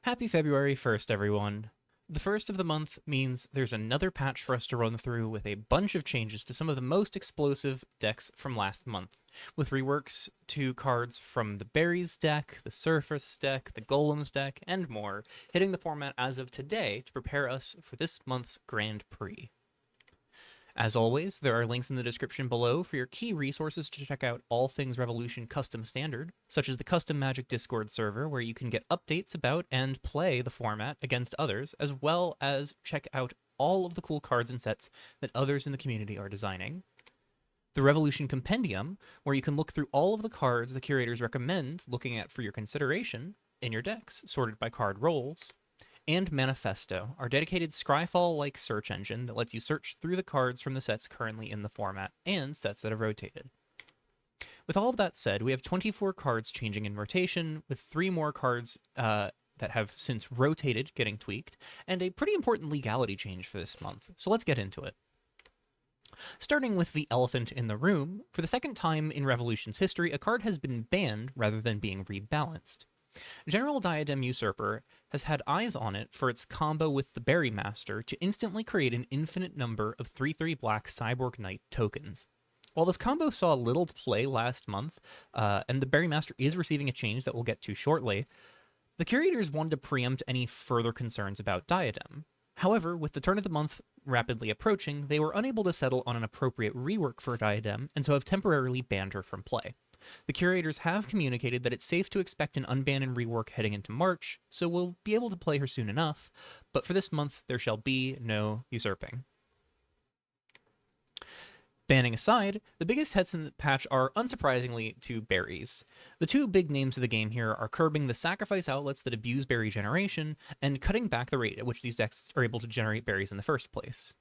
Happy February 1st, everyone. The first of the month means there's another patch for us to run through with a bunch of changes to some of the most explosive decks from last month, with reworks to cards from the Berries deck, the Surface deck, the Golems deck, and more, hitting the format as of today to prepare us for this month's Grand Prix. As always, there are links in the description below for your key resources to check out all things Revolution Custom Standard, such as the Custom Magic Discord server, where you can get updates about and play the format against others, as well as check out all of the cool cards and sets that others in the community are designing. The Revolution Compendium, where you can look through all of the cards the curators recommend looking at for your consideration in your decks, sorted by card roles, and Manifesto, our dedicated Scryfall-like search engine that lets you search through the cards from the sets currently in the format and sets that have rotated. With all of that said, we have 24 cards changing in rotation, with 3 more cards that have since rotated getting tweaked, and a pretty important legality change for this month. So let's get into it. Starting with the elephant in the room, for the second time in Revolution's history, a card has been banned rather than being rebalanced. General Diadem Usurper has had eyes on it for its combo with the Berry Master to instantly create an infinite number of 3/3 black Cyborg Knight tokens. While this combo saw little play last month, and the Berry Master is receiving a change that we'll get to shortly, the curators wanted to preempt any further concerns about Diadem. However, with the turn of the month rapidly approaching, they were unable to settle on an appropriate rework for Diadem, and so have temporarily banned her from play. The curators have communicated that it's safe to expect an unban and rework heading into March, so we'll be able to play her soon enough, but for this month, there shall be no usurping. Banning aside, the biggest hits in the patch are, unsurprisingly, to berries. The two big names of the game here are curbing the sacrifice outlets that abuse berry generation, and cutting back the rate at which these decks are able to generate berries in the first place.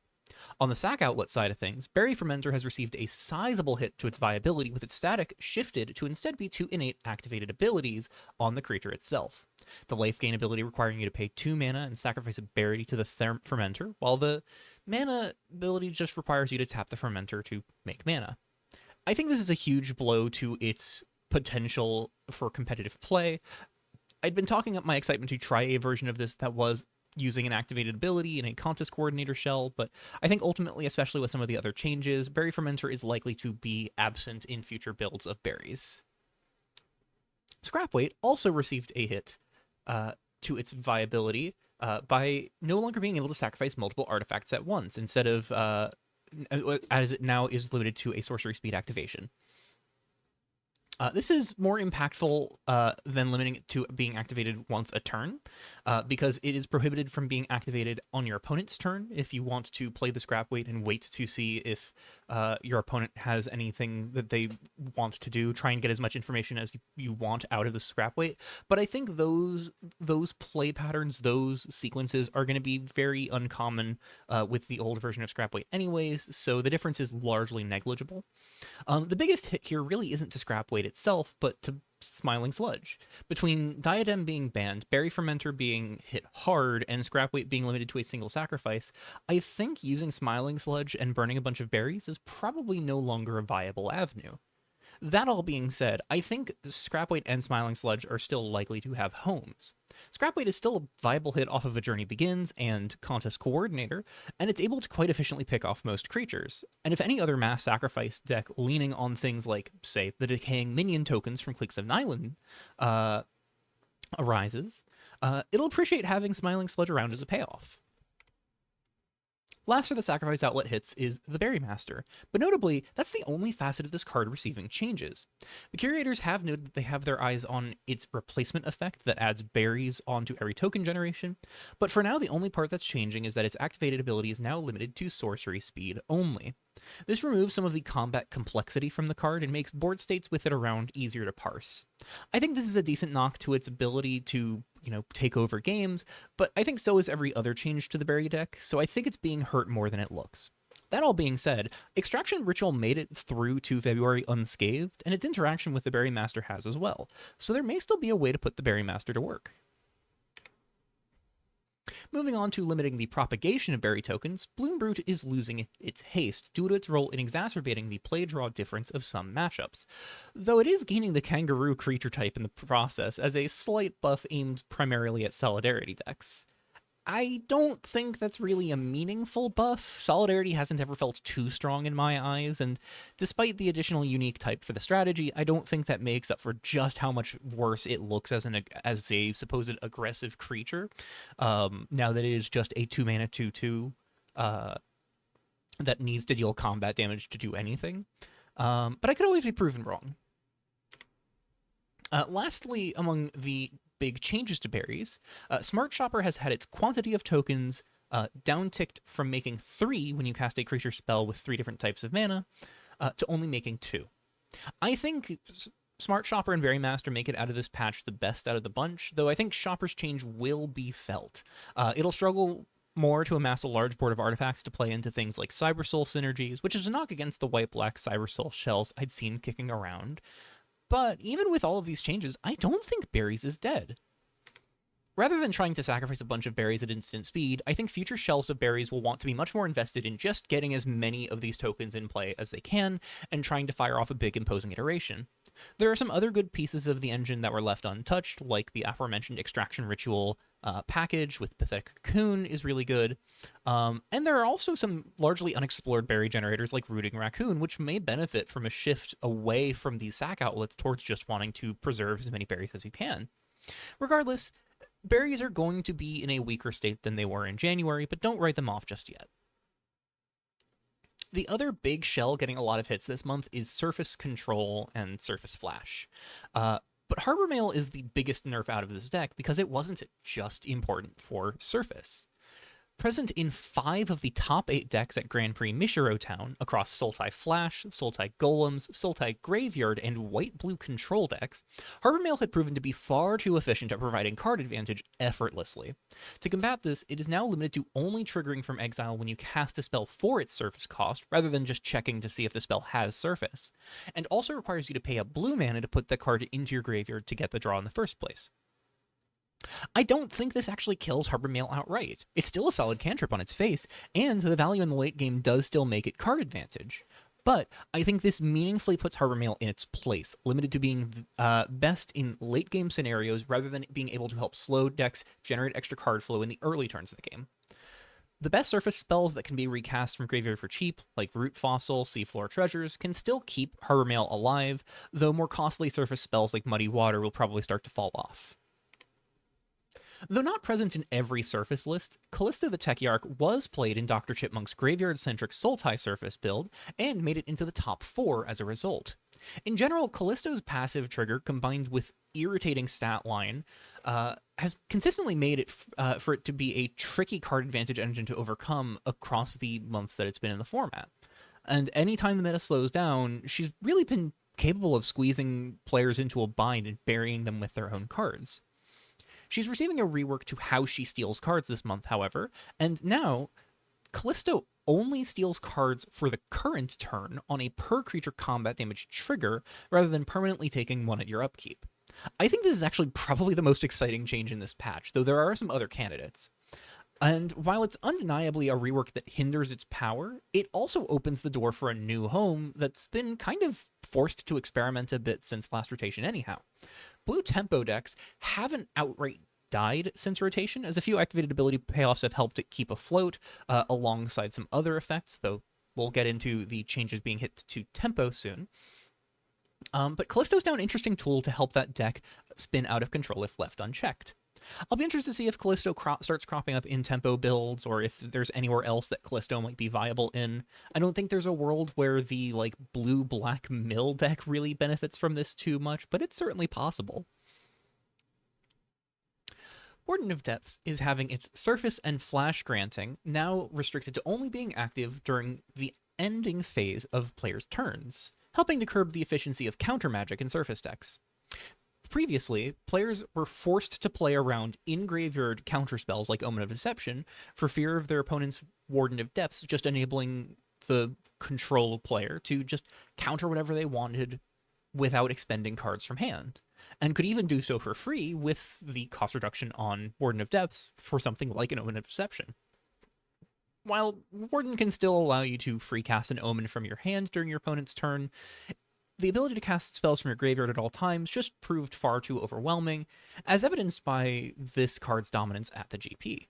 On the sack outlet side of things, Berry Fermenter has received a sizable hit to its viability, with its static shifted to instead be 2 innate activated abilities on the creature itself. The life gain ability requiring you to pay 2 mana and sacrifice a berry to the Fermenter, while the mana ability just requires you to tap the Fermenter to make mana. I think this is a huge blow to its potential for competitive play. I'd been talking up my excitement to try a version of this that was using an activated ability in a contest coordinator shell, but I think ultimately, especially with some of the other changes, Berry Fermenter is likely to be absent in future builds of berries. Scrapweight also received a hit to its viability by no longer being able to sacrifice multiple artifacts at once, instead of, as it now is limited to a sorcery speed activation. This is more impactful than limiting it to being activated once a turn, because it is prohibited from being activated on your opponent's turn if you want to play the scrap weight and wait to see if your opponent has anything that they want to do. Try and get as much information as you want out of the scrap weight. But I think those play patterns, those sequences are going to be very uncommon with the old version of scrap weight anyways, so the difference is largely negligible. The biggest hit here really isn't to scrap weight itself, but to Smiling Sludge. Between Diadem being banned, Berry Fermenter being hit hard, and scrap weight being limited to a single sacrifice, I think using Smiling Sludge and burning a bunch of berries is probably no longer a viable avenue. That all being said, I think Scrapweight and Smiling Sludge are still likely to have homes. Scrapweight is still a viable hit off of A Journey Begins and Contest Coordinator, and it's able to quite efficiently pick off most creatures. And if any other mass sacrifice deck leaning on things like, say, the decaying minion tokens from Cliques of Nylund arises, it'll appreciate having Smiling Sludge around as a payoff. Last for the sacrifice outlet hits is the Berry Master, but notably, that's the only facet of this card receiving changes. The curators have noted that they have their eyes on its replacement effect that adds berries onto every token generation, but for now the only part that's changing is that its activated ability is now limited to sorcery speed only. This removes some of the combat complexity from the card and makes board states with it around easier to parse. I think this is a decent knock to its ability to, take over games, but I think so is every other change to the Berry deck, so I think it's being hurt more than it looks. That all being said, Extraction Ritual made it through to February unscathed, and its interaction with the Berry Master has as well, so there may still be a way to put the Berry Master to work. Moving on to limiting the propagation of berry tokens, Bloombrute is losing its haste due to its role in exacerbating the play-draw difference of some matchups, though it is gaining the kangaroo creature type in the process as a slight buff aimed primarily at Solidarity decks. I don't think that's really a meaningful buff. Solidarity hasn't ever felt too strong in my eyes, and despite the additional unique type for the strategy, I don't think that makes up for just how much worse it looks as a supposed aggressive creature. Now that it is just a 2-mana 2/2 that needs to deal combat damage to do anything. But I could always be proven wrong. Lastly, among the big changes to berries, Smart Shopper has had its quantity of tokens downticked from making 3 when you cast a creature spell with 3 different types of mana to only making 2. I think Smart Shopper and Berry Master make it out of this patch the best out of the bunch, though I think Shopper's change will be felt. It'll struggle more to amass a large board of artifacts to play into things like Cybersoul synergies, which is a knock against the white-black Cybersoul shells I'd seen kicking around. But even with all of these changes, I don't think Berries is dead. Rather than trying to sacrifice a bunch of berries at instant speed, I think future shells of berries will want to be much more invested in just getting as many of these tokens in play as they can, and trying to fire off a big imposing iteration. There are some other good pieces of the engine that were left untouched, like the aforementioned Extraction Ritual package with Pathetic Cocoon is really good. And there are also some largely unexplored berry generators like Rooting Raccoon, which may benefit from a shift away from these sack outlets towards just wanting to preserve as many berries as you can. Regardless, berries are going to be in a weaker state than they were in January, but don't write them off just yet. The other big shell getting a lot of hits this month is Surface Control and Surface Flash. But Harbor Mail is the biggest nerf out of this deck because it wasn't just important for Surface. Present in 5 of the top 8 decks at Grand Prix Mishiro Town across Sultai Flash, Sultai Golems, Sultai Graveyard, and white-blue control decks, Harbor Mail had proven to be far too efficient at providing card advantage effortlessly. To combat this, it is now limited to only triggering from exile when you cast a spell for its surface cost, rather than just checking to see if the spell has surface, and also requires you to pay a blue mana to put the card into your graveyard to get the draw in the first place. I don't think this actually kills Harbor Mail outright. It's still a solid cantrip on its face, and the value in the late game does still make it card advantage. But I think this meaningfully puts Harbor Mail in its place, limited to being best in late game scenarios rather than being able to help slow decks generate extra card flow in the early turns of the game. The best surface spells that can be recast from Graveyard for cheap, like Root Fossil, Seafloor Treasures, can still keep Harbor Mail alive, though more costly surface spells like Muddy Water will probably start to fall off. Though not present in every surface list, Callista the Techyarch was played in Dr. Chipmunk's graveyard-centric Sultai surface build, and made it into the top 4 as a result. In general, Callisto's passive trigger, combined with irritating stat line, has consistently made it for it to be a tricky card advantage engine to overcome across the months that it's been in the format. And anytime the meta slows down, she's really been capable of squeezing players into a bind and burying them with their own cards. She's receiving a rework to how she steals cards this month, however, and now Callisto only steals cards for the current turn on a per-creature combat damage trigger, rather than permanently taking one at your upkeep. I think this is actually probably the most exciting change in this patch, though there are some other candidates. And while it's undeniably a rework that hinders its power, it also opens the door for a new home that's been kind of forced to experiment a bit since last rotation anyhow. Blue tempo decks haven't outright died since rotation, as a few activated ability payoffs have helped it keep afloat, alongside some other effects, though we'll get into the changes being hit to tempo soon. But Callisto's now an interesting tool to help that deck spin out of control if left unchecked. I'll be interested to see if Callisto starts cropping up in tempo builds, or if there's anywhere else that Callisto might be viable in. I don't think there's a world where the blue-black mill deck really benefits from this too much, but it's certainly possible. Warden of Depths is having its surface and flash granting now restricted to only being active during the ending phase of players' turns, helping to curb the efficiency of counter magic in surface decks. Previously, players were forced to play around in-graveyard counterspells like Omen of Deception for fear of their opponent's Warden of Depths just enabling the control player to just counter whatever they wanted without expending cards from hand. and could even do so for free with the cost reduction on Warden of Depths for something like an Omen of Deception. While Warden can still allow you to free cast an Omen from your hand during your opponent's turn, the ability to cast spells from your graveyard at all times just proved far too overwhelming, as evidenced by this card's dominance at the GP.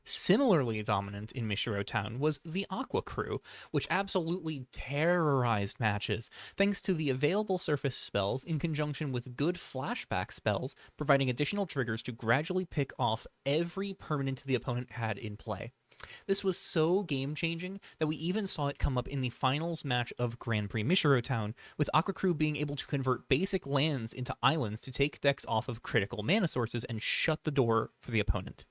Similarly dominant in Mishiro Town was the Aqua Crew, which absolutely terrorized matches thanks to the available surface spells in conjunction with good flashback spells, providing additional triggers to gradually pick off every permanent the opponent had in play. This was so game-changing that we even saw it come up in the finals match of Grand Prix Mishiro Town, with Aqua Crew being able to convert basic lands into islands to take decks off of critical mana sources and shut the door for the opponent.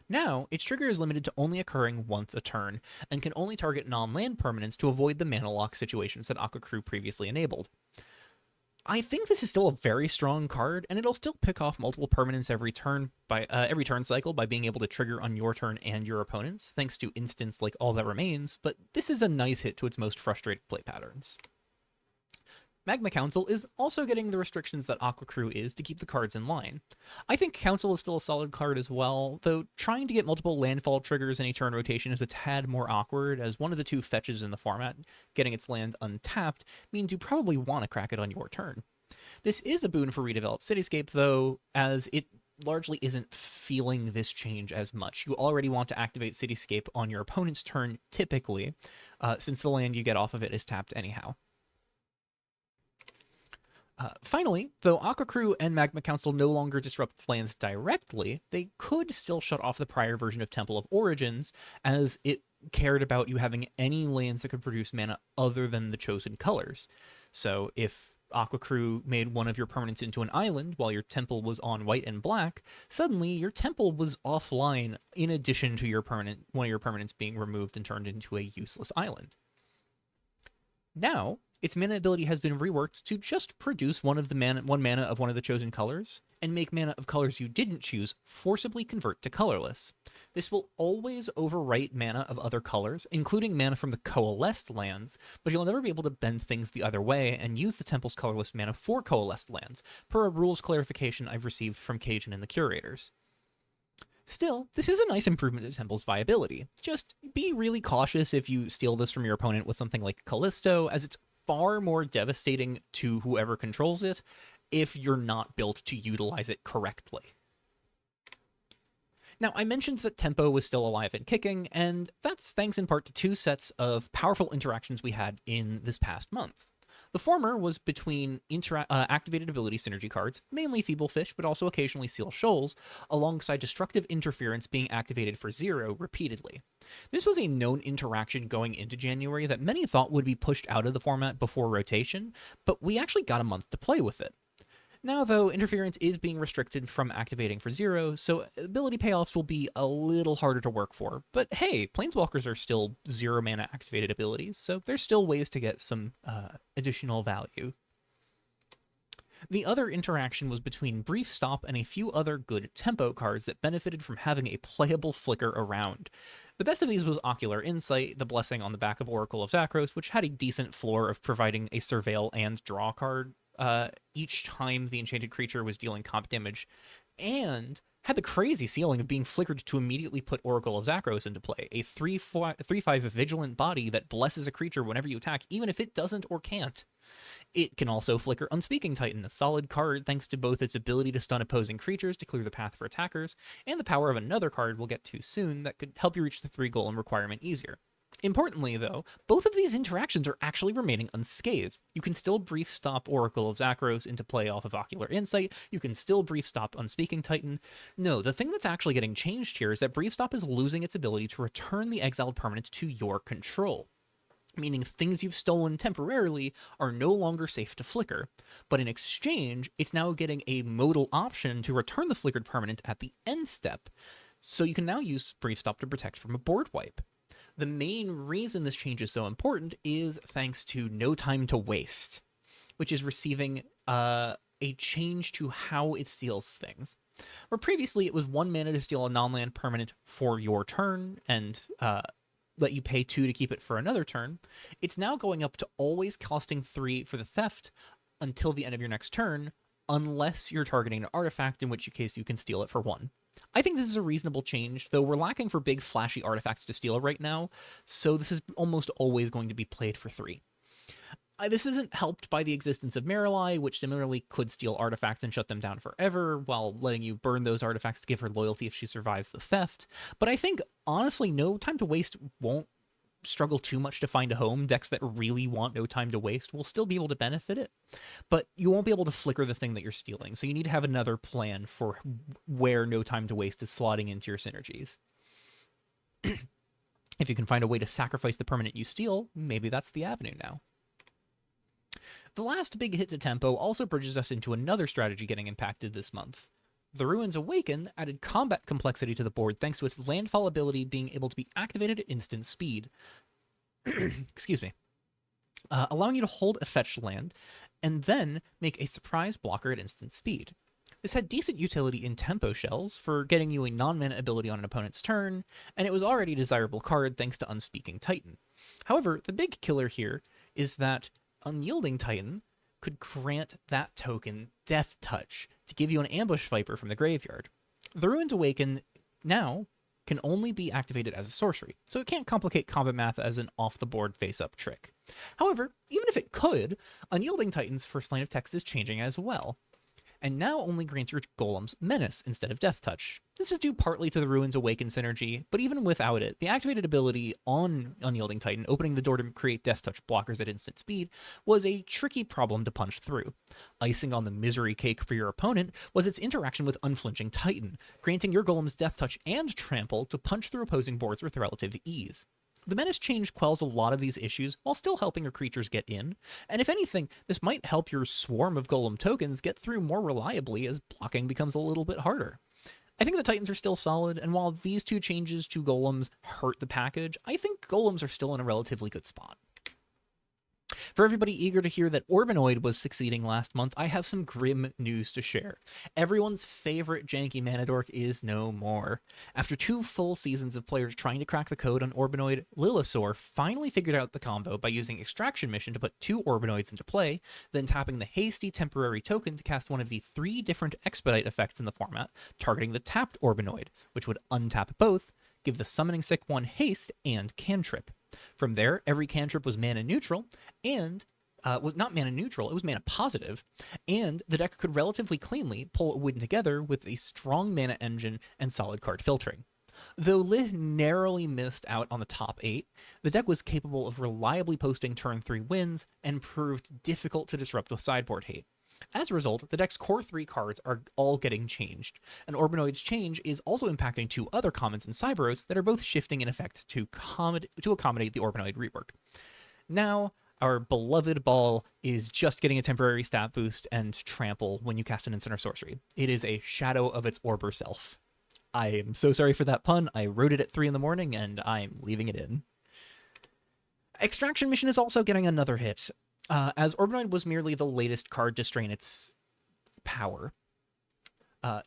Now, its trigger is limited to only occurring once a turn, and can only target non-land permanents to avoid the mana lock situations that Aqua Crew previously enabled. I think this is still a very strong card, and it'll still pick off multiple permanents every turn cycle by being able to trigger on your turn and your opponent's, thanks to instants like All That Remains, but this is a nice hit to its most frustrated play patterns. Magma Council is also getting the restrictions that Aqua Crew is to keep the cards in line. I think Council is still a solid card as well, though trying to get multiple landfall triggers in a turn rotation is a tad more awkward, as one of the two fetches in the format, getting its land untapped, means you probably want to crack it on your turn. This is a boon for redeveloped Cityscape, though, as it largely isn't feeling this change as much. You already want to activate Cityscape on your opponent's turn, typically, since the land you get off of it is tapped anyhow. Finally, though Aqua Crew and Magma Council no longer disrupt lands directly, they could still shut off the prior version of Temple of Origins, as it cared about you having any lands that could produce mana other than the chosen colors. So if Aqua Crew made one of your permanents into an island while your temple was on white and black, suddenly your temple was offline in addition to one of your permanents being removed and turned into a useless island. Now, its mana ability has been reworked to just produce one mana of one of the chosen colors, and make mana of colors you didn't choose forcibly convert to colorless. This will always overwrite mana of other colors, including mana from the coalesced lands, but you'll never be able to bend things the other way and use the Temple's colorless mana for coalesced lands, per a rules clarification I've received from Cajun and the Curators. Still, this is a nice improvement to Temple's viability. Just be really cautious if you steal this from your opponent with something like Callisto, as it's far more devastating to whoever controls it if you're not built to utilize it correctly. Now, I mentioned that Tempo was still alive and kicking, and that's thanks in part to two sets of powerful interactions we had in this past month. The former was between activated ability synergy cards, mainly Feeblefish, but also occasionally Seal Shoals, alongside Destructive Interference being activated for 0 repeatedly. This was a known interaction going into January that many thought would be pushed out of the format before rotation, but we actually got a month to play with it. Now, though, interference is being restricted from activating for 0, so ability payoffs will be a little harder to work for. But hey, Planeswalkers are still 0 mana activated abilities, so there's still ways to get some additional value. The other interaction was between Brief Stop and a few other good tempo cards that benefited from having a playable flicker around. The best of these was Ocular Insight, the blessing on the back of Oracle of Zakros, which had a decent floor of providing a surveil and draw card each time the enchanted creature was dealing comp damage, and had the crazy ceiling of being flickered to immediately put Oracle of Zakros into play, a 3/5 vigilant body that blesses a creature whenever you attack, even if it doesn't or can't. It can also flicker Unspeaking Titan, a solid card thanks to both its ability to stun opposing creatures to clear the path for attackers, and the power of another card we'll get to soon that could help you reach the 3 golem requirement easier. Importantly, though, both of these interactions are actually remaining unscathed. You can still brief stop Oracle of Zakros into play off of Ocular Insight. You can still brief stop Unspeaking Titan. No, the thing that's actually getting changed here is that brief stop is losing its ability to return the exiled permanent to your control, meaning things you've stolen temporarily are no longer safe to flicker. But in exchange, it's now getting a modal option to return the flickered permanent at the end step, so you can now use brief stop to protect from a board wipe. The main reason this change is so important is thanks to No Time to Waste, which is receiving a change to how it steals things. Where previously it was 1 mana to steal a non-land permanent for your turn and let you pay 2 to keep it for another turn, it's now going up to always costing 3 for the theft until the end of your next turn, unless you're targeting an artifact, in which case you can steal it for 1. I think this is a reasonable change, though we're lacking for big flashy artifacts to steal right now, so this is almost always going to be played for 3. This isn't helped by the existence of Marillai, which similarly could steal artifacts and shut them down forever, while letting you burn those artifacts to give her loyalty if she survives the theft. But I think, honestly, No Time to Waste won't struggle too much to find a home. Decks that really want No Time to Waste will still be able to benefit it, but you won't be able to flicker the thing that you're stealing, so you need to have another plan for where No Time to Waste is slotting into your synergies. If you can find a way to sacrifice the permanent you steal, maybe that's the avenue now. The last big hit to tempo also bridges us into another strategy getting impacted this month. The Ruins Awaken added combat complexity to the board thanks to its landfall ability being able to be activated at instant speed. Excuse me. Allowing you to hold a fetched land and then make a surprise blocker at instant speed. This had decent utility in tempo shells for getting you a non-mana ability on an opponent's turn, and it was already a desirable card thanks to Unspeaking Titan. However, the big killer here is that Unyielding Titan could grant that token Death Touch to give you an Ambush Viper from the graveyard. The Ruins Awaken now can only be activated as a sorcery, so it can't complicate combat math as an off-the-board face-up trick. However, even if it could, Unyielding Titan's first line of text is changing as well, and now only grants your golems Menace instead of Death Touch. This is due partly to the Ruins Awaken synergy, but even without it, the activated ability on Unyielding Titan, opening the door to create Death Touch blockers at instant speed, was a tricky problem to punch through. Icing on the misery cake for your opponent was its interaction with Unflinching Titan, granting your golems Death Touch and Trample to punch through opposing boards with relative ease. The Menace change quells a lot of these issues while still helping your creatures get in, and if anything, this might help your swarm of golem tokens get through more reliably as blocking becomes a little bit harder. I think the Titans are still solid, and while these two changes to golems hurt the package, I think golems are still in a relatively good spot. For everybody eager to hear that Orbinoid was succeeding last month, I have some grim news to share. Everyone's favorite janky mana dork is no more. After 2 full seasons of players trying to crack the code on Orbinoid, Lilosaur finally figured out the combo by using Extraction Mission to put 2 Orbinoids into play, then tapping the hasty temporary token to cast one of the 3 different Expedite effects in the format, targeting the tapped Orbinoid, which would untap both, give the Summoning Sick one haste, and cantrip. From there, every cantrip was mana neutral, and was not mana neutral, it was mana positive, and the deck could relatively cleanly pull a win together with a strong mana engine and solid card filtering. Though Lih narrowly missed out on the top 8, the deck was capable of reliably posting turn 3 wins and proved difficult to disrupt with sideboard hate. As a result, the deck's core 3 cards are all getting changed, and Orbinoid's change is also impacting 2 other commons in Cyberos that are both shifting in effect to accommodate the Orbinoid rework. Now, our beloved ball is just getting a temporary stat boost and trample when you cast an instant or sorcery. It is a shadow of its Orber self. I am so sorry for that pun. I wrote it at 3 in the morning, and I'm leaving it in. Extraction Mission is also getting another hit. As Orbinoid was merely the latest card to strain its power.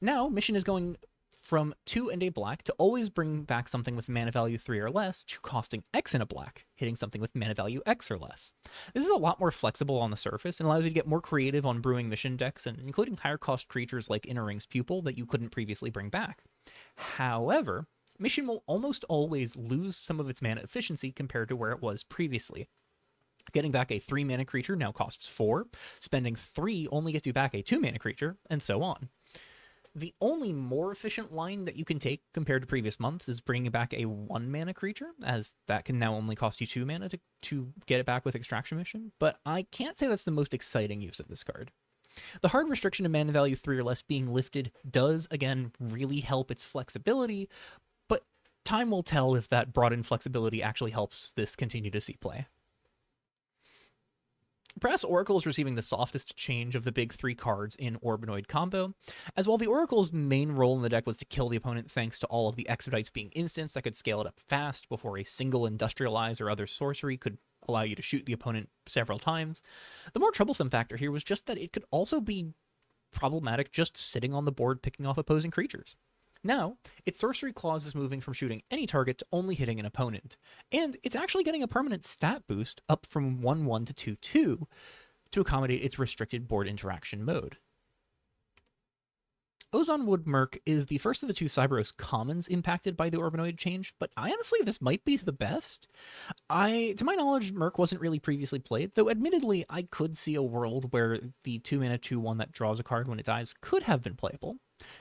Now, Mission is going from 2 and a black to always bring back something with mana value 3 or less to costing X and a black, hitting something with mana value X or less. This is a lot more flexible on the surface and allows you to get more creative on brewing Mission decks, and including higher cost creatures like Inner Ring's Pupil that you couldn't previously bring back. However, Mission will almost always lose some of its mana efficiency compared to where it was previously. Getting back a 3 mana creature now costs 4, spending 3 only gets you back a 2 mana creature, and so on. The only more efficient line that you can take compared to previous months is bringing back a 1 mana creature, as that can now only cost you 2 mana to get it back with Extraction Mission, but I can't say that's the most exciting use of this card. The hard restriction of mana value 3 or less being lifted does, again, really help its flexibility, but time will tell if that broadened flexibility actually helps this continue to see play. Brass Oracle is receiving the softest change of the big 3 cards in Orbinoid combo, as while the Oracle's main role in the deck was to kill the opponent thanks to all of the Expedites being instants that could scale it up fast before a single Industrialize or other sorcery could allow you to shoot the opponent several times, the more troublesome factor here was just that it could also be problematic just sitting on the board picking off opposing creatures. Now, its Sorcery Clause is moving from shooting any target to only hitting an opponent, and it's actually getting a permanent stat boost up from 1-1 to 2-2 to accommodate its restricted board interaction mode. Ozon Wood Merc is the first of the two Cyberos commons impacted by the Urbanoid change, but I honestly, this might be the best. To my knowledge, Merc wasn't really previously played, though admittedly, I could see a world where the 2-mana 2/1 that draws a card when it dies could have been playable.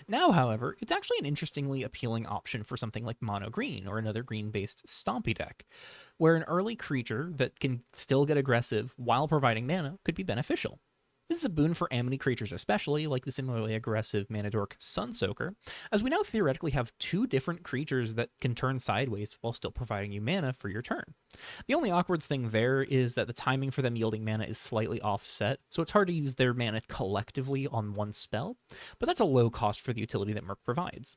Now, however, it's actually an interestingly appealing option for something like Mono Green or another green-based Stompy deck, where an early creature that can still get aggressive while providing mana could be beneficial. This is a boon for Amity creatures especially, like the similarly aggressive Mana Dork Sunsoaker, as we now theoretically have two different creatures that can turn sideways while still providing you mana for your turn. The only awkward thing there is that the timing for them yielding mana is slightly offset, so it's hard to use their mana collectively on one spell, but that's a low cost for the utility that Merc provides.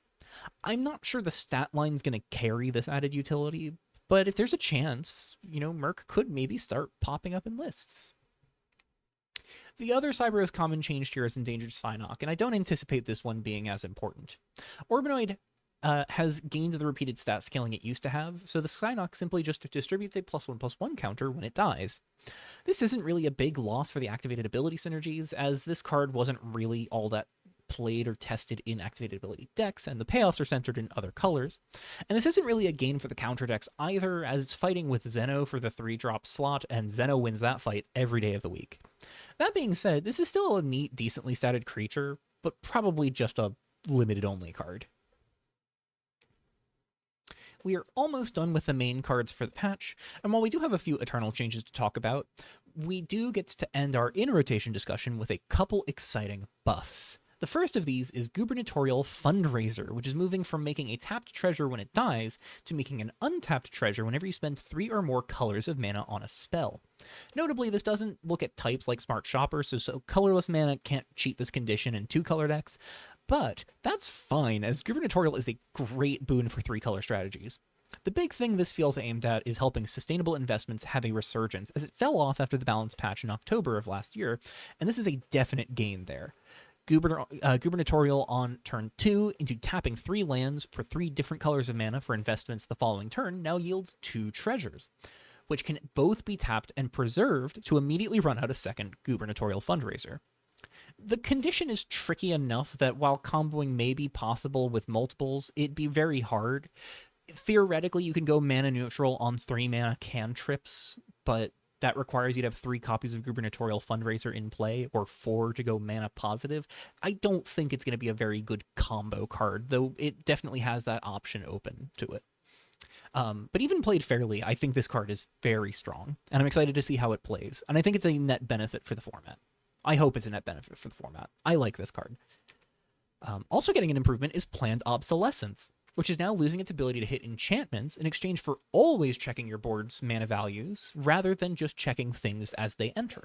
I'm not sure the stat line's going to carry this added utility, but if there's a chance, Merc could maybe start popping up in lists. The other Cyberos common changed here is Endangered Psynock, and I don't anticipate this one being as important. Urbanoid has gained the repeated stat scaling it used to have, so the Psynock simply just distributes a +1/+1 counter when it dies. This isn't really a big loss for the activated ability synergies, as this card wasn't really all that played or tested in activated ability decks, and the payoffs are centered in other colors. And this isn't really a gain for the counter decks either, as it's fighting with Zeno for the 3-drop slot, and Zeno wins that fight every day of the week. That being said, this is still a neat, decently statted creature, but probably just a limited-only card. We are almost done with the main cards for the patch, and while we do have a few Eternal changes to talk about, we do get to end our in-rotation discussion with a couple exciting buffs. The first of these is Gubernatorial Fundraiser, which is moving from making a tapped treasure when it dies to making an untapped treasure whenever you spend 3 or more colors of mana on a spell. Notably, this doesn't look at types like Smart Shopper, so colorless mana can't cheat this condition in 2-color decks, but that's fine, as Gubernatorial is a great boon for 3-color strategies. The big thing this feels aimed at is helping sustainable investments have a resurgence, as it fell off after the balance patch in October of last year, and this is a definite gain there. Gubernatorial on turn 2 into tapping 3 lands for 3 different colors of mana for investments the following turn now yields 2 treasures, which can both be tapped and preserved to immediately run out a second Gubernatorial Fundraiser. The condition is tricky enough that while comboing may be possible with multiples, it'd be very hard. Theoretically, you can go mana neutral on 3 mana cantrips, but that requires you to have 3 copies of Gubernatorial Fundraiser in play, or 4 to go mana positive. I don't think it's going to be a very good combo card, though it definitely has that option open to it. But even played fairly, I think this card is very strong, and I'm excited to see how it plays. And I think it's a net benefit for the format. I hope it's a net benefit for the format. I like this card. Also getting an improvement is Planned Obsolescence, which is now losing its ability to hit enchantments in exchange for always checking your board's mana values, rather than just checking things as they enter.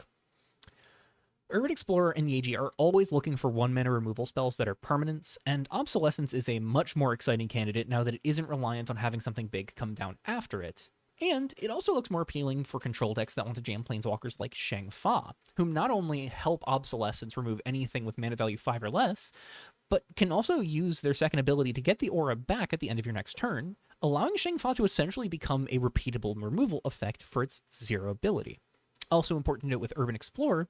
Urban Explorer and Yaji are always looking for 1-mana removal spells that are permanents, and Obsolescence is a much more exciting candidate now that it isn't reliant on having something big come down after it. And it also looks more appealing for control decks that want to jam planeswalkers like Shang Fa, whom not only help Obsolescence remove anything with mana value 5 or less, but can also use their second ability to get the aura back at the end of your next turn, allowing Shang Fa to essentially become a repeatable removal effect for its 0 ability. Also important to note with Urban Explorer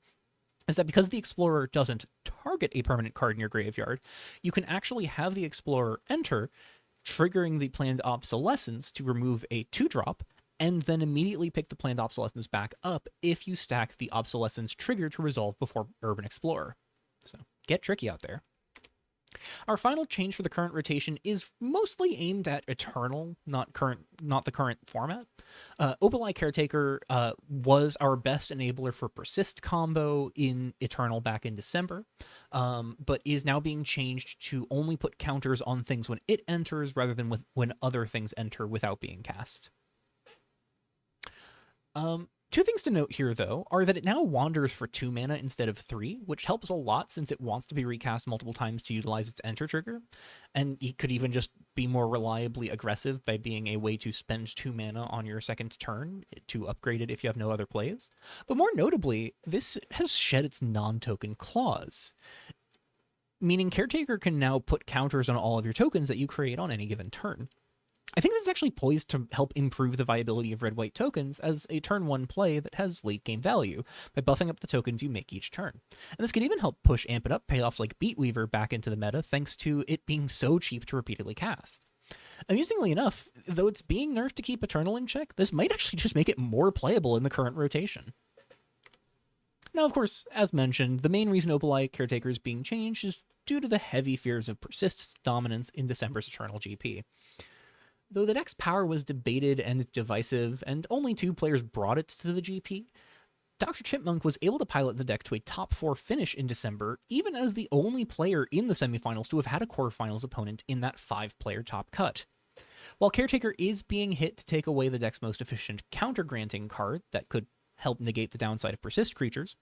is that because the Explorer doesn't target a permanent card in your graveyard, you can actually have the Explorer enter, triggering the Planned Obsolescence to remove a 2-drop, and then immediately pick the Planned Obsolescence back up if you stack the Obsolescence trigger to resolve before Urban Explorer. So, get tricky out there. Our final change for the current rotation is mostly aimed at Eternal, not the current format. Opalai Caretaker was our best enabler for Persist combo in Eternal back in December, but is now being changed to only put counters on things when it enters rather than when other things enter without being cast. Two things to note here, though, are that it now wanders for 2 mana instead of 3, which helps a lot since it wants to be recast multiple times to utilize its enter trigger, and it could even just be more reliably aggressive by being a way to spend 2 mana on your second turn to upgrade it if you have no other plays. But more notably, this has shed its non-token clause, meaning Caretaker can now put counters on all of your tokens that you create on any given turn. I think this is actually poised to help improve the viability of red-white tokens as a turn 1 play that has late-game value by buffing up the tokens you make each turn. And this can even help push Amp It Up payoffs like Beatweaver back into the meta thanks to it being so cheap to repeatedly cast. Amusingly enough, though it's being nerfed to keep Eternal in check, this might actually just make it more playable in the current rotation. Now, of course, as mentioned, the main reason Opalite Caretaker is being changed is due to the heavy fears of Persist's dominance in December's Eternal GP. Though the deck's power was debated and divisive, and only 2 players brought it to the GP, Dr. Chipmunk was able to pilot the deck to a top 4 finish in December, even as the only player in the semifinals to have had a quarterfinals opponent in that 5-player top cut. While Caretaker is being hit to take away the deck's most efficient counter-granting card that could help negate the downside of Persist creatures,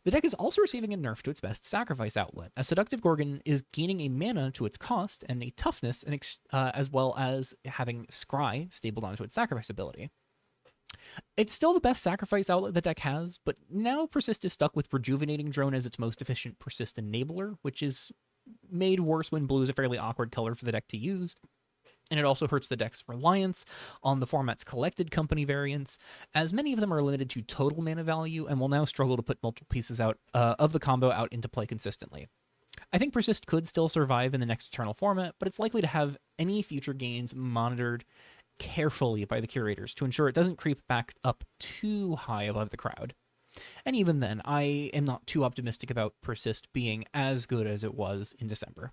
the deck is also receiving a nerf to its best sacrifice outlet, as Seductive Gorgon is gaining a mana to its cost and a toughness, as well as having Scry stapled onto its sacrifice ability. It's still the best sacrifice outlet the deck has, but now Persist is stuck with Rejuvenating Drone as its most efficient Persist enabler, which is made worse when blue is a fairly awkward color for the deck to use. And it also hurts the deck's reliance on the format's collected company variants, as many of them are limited to total mana value and will now struggle to put multiple pieces out of the combo out into play consistently. I think Persist could still survive in the next Eternal format, but it's likely to have any future gains monitored carefully by the curators to ensure it doesn't creep back up too high above the crowd. And even then, I am not too optimistic about Persist being as good as it was in December.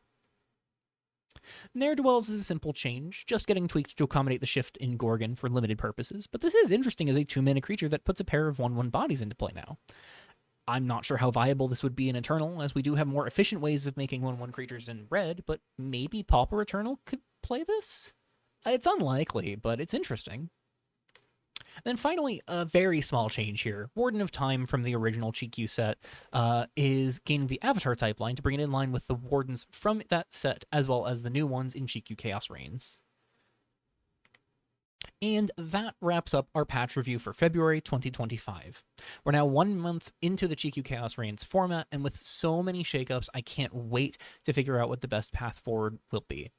Ne'er-do-wells is a simple change, just getting tweaked to accommodate the shift in Gorgon for limited purposes, but this is interesting as a 2-mana creature that puts a pair of 1/1 bodies into play now. I'm not sure how viable this would be in Eternal, as we do have more efficient ways of making 1/1 creatures in red, but maybe Pauper Eternal could play this? It's unlikely, but it's interesting. And then finally, a very small change here. Warden of Time from the original GQ set is gaining the Avatar type line to bring it in line with the Wardens from that set, as well as the new ones in GQ Chaos Reigns. And that wraps up our patch review for February 2025. We're now 1 month into the GQ Chaos Reigns format, and with so many shakeups, I can't wait to figure out what the best path forward will be.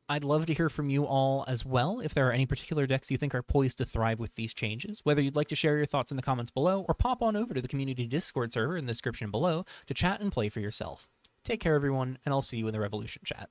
I'd love to hear from you all as well if there are any particular decks you think are poised to thrive with these changes, whether you'd like to share your thoughts in the comments below or pop on over to the community Discord server in the description below to chat and play for yourself. Take care, everyone, and I'll see you in the Revolution chat.